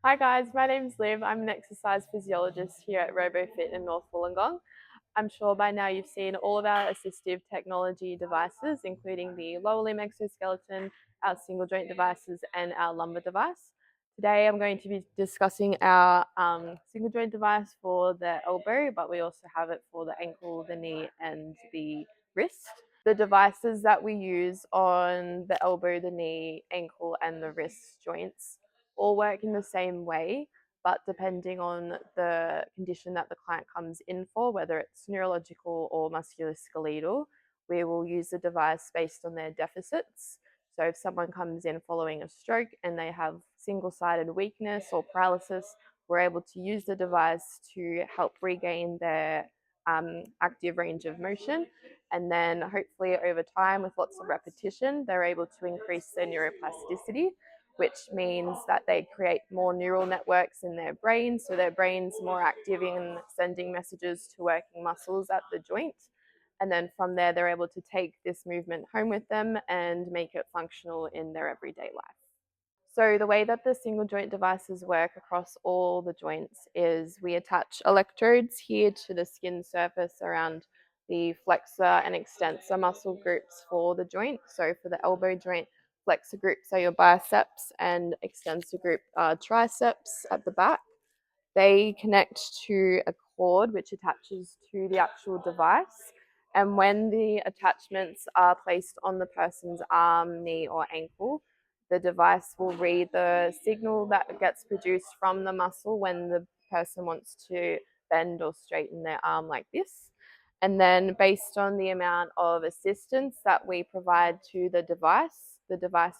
Hi guys, my name's Liv. I'm an exercise physiologist here at RoboFit in North Wollongong. I'm sure by now you've seen all of our assistive technology devices, including the lower limb exoskeleton, our single joint devices, and our lumbar device. Today I'm going to be discussing our single joint device for the elbow, but we also have it for the ankle, the knee, and the wrist. The devices that we use on the elbow, the knee, ankle, and the wrist joints all work in the same way, but depending on the condition that the client comes in for, whether it's neurological or musculoskeletal, we will use the device based on their deficits. So if someone comes in following a stroke and they have single-sided weakness or paralysis, we're able to use the device to help regain their active range of motion. And then hopefully over time, with lots of repetition, they're able to increase their neuroplasticity, which means that they create more neural networks in their brain. So their brain's more active in sending messages to working muscles at the joint. And then from there, they're able to take this movement home with them and make it functional in their everyday life. So the way that the single joint devices work across all the joints is we attach electrodes here to the skin surface around the flexor and extensor muscle groups for the joint. So for the elbow joint, flexor groups are your biceps and extensor group are triceps at the back. They connect to a cord which attaches to the actual device. And when the attachments are placed on the person's arm, knee, or ankle, the device will read the signal that gets produced from the muscle when the person wants to bend or straighten their arm like this. And then, based on the amount of assistance that we provide to the device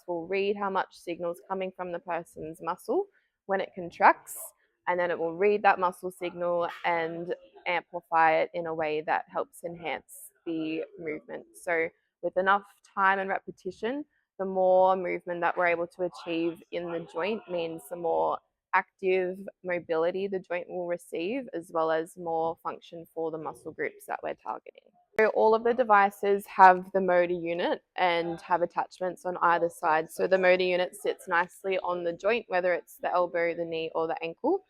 will read how much signal is coming from the person's muscle when it contracts, and then it will read that muscle signal and amplify it in a way that helps enhance the movement. So with enough time and repetition, the more movement that we're able to achieve in the joint means the more active mobility the joint will receive, as well as more function for the muscle groups that we're targeting. So all of the devices have the motor unit and have attachments on either side. So the motor unit sits nicely on the joint, whether it's the elbow, the knee, or the ankle,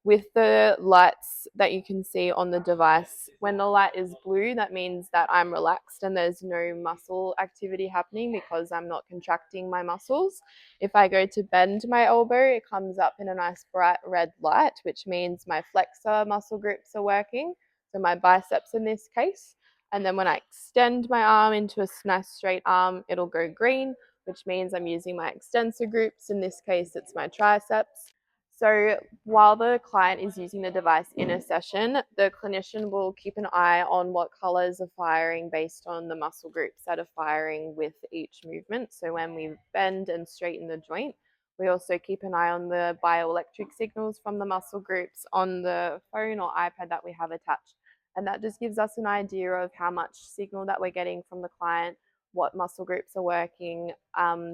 with the lights that you can see on the device. When the light is blue, that means that I'm relaxed and there's no muscle activity happening because I'm not contracting my muscles. If I go to bend my elbow, it comes up in a nice bright red light, which means my flexor muscle groups are working, so my biceps in this case. And then when I extend my arm into a nice straight arm, it'll go green, which means I'm using my extensor groups. In this case, it's my triceps. So while the client is using the device in a session, the clinician will keep an eye on what colors are firing based on the muscle groups that are firing with each movement. So when we bend and straighten the joint, we also keep an eye on the bioelectric signals from the muscle groups on the phone or iPad that we have attached. And that just gives us an idea of how much signal that we're getting from the client, what muscle groups are working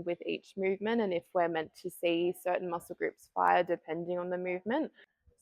with each movement, and if we're meant to see certain muscle groups fire depending on the movement.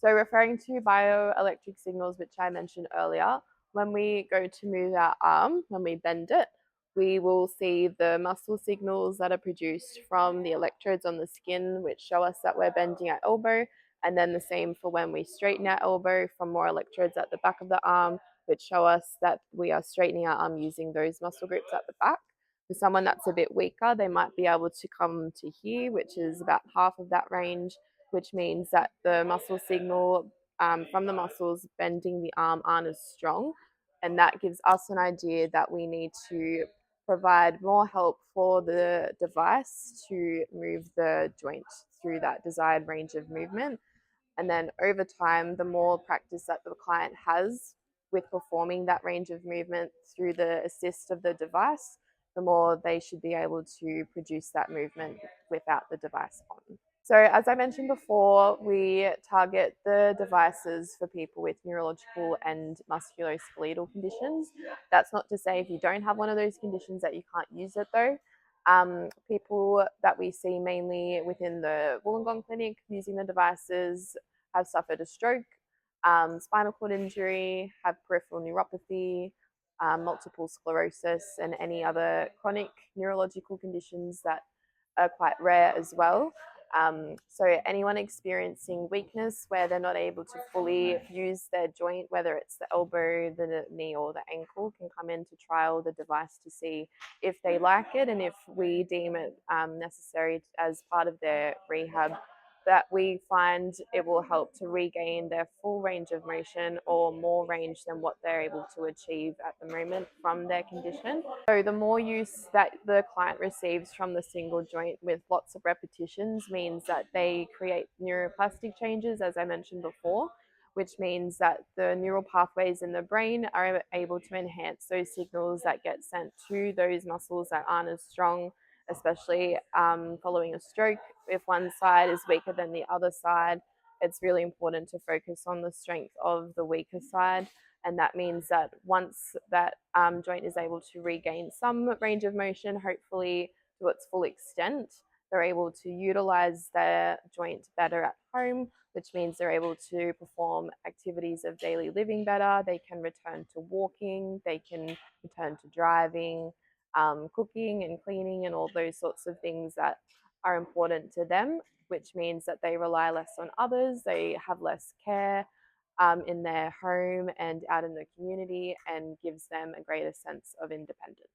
So referring to bioelectric signals, which I mentioned earlier, when we go to move our arm, when we bend it, we will see the muscle signals that are produced from the electrodes on the skin, which show us that we're bending our elbow. And then the same for when we straighten our elbow, from more electrodes at the back of the arm, which show us that we are straightening our arm using those muscle groups at the back. For someone that's a bit weaker, they might be able to come to here, which is about half of that range, which means that the muscle signal from the muscles bending the arm aren't as strong. And that gives us an idea that we need to provide more help for the device to move the joint through that desired range of movement. And then over time, the more practice that the client has with performing that range of movement through the assist of the device, the more they should be able to produce that movement without the device on. So as I mentioned before, we target the devices for people with neurological and musculoskeletal conditions. That's not to say if you don't have one of those conditions that you can't use it though. People that we see mainly within the Wollongong clinic using the devices have suffered a stroke, spinal cord injury, have peripheral neuropathy, multiple sclerosis, and any other chronic neurological conditions that are quite rare as well. So anyone experiencing weakness where they're not able to fully use their joint, whether it's the elbow, the knee, or the ankle, can come in to trial the device to see if they like it and if we deem it necessary as part of their rehab, that we find it will help to regain their full range of motion or more range than what they're able to achieve at the moment from their condition. So the more use that the client receives from the single joint with lots of repetitions means that they create neuroplastic changes, as I mentioned before, which means that the neural pathways in the brain are able to enhance those signals that get sent to those muscles that aren't as strong, especially following a stroke. If one side is weaker than the other side, it's really important to focus on the strength of the weaker side. And that means that once that joint is able to regain some range of motion, hopefully to its full extent, they're able to utilize their joint better at home, which means they're able to perform activities of daily living better. They can return to walking, they can return to driving, cooking and cleaning, and all those sorts of things that are important to them, which means that they rely less on others, they have less care in their home and out in the community, and gives them a greater sense of independence.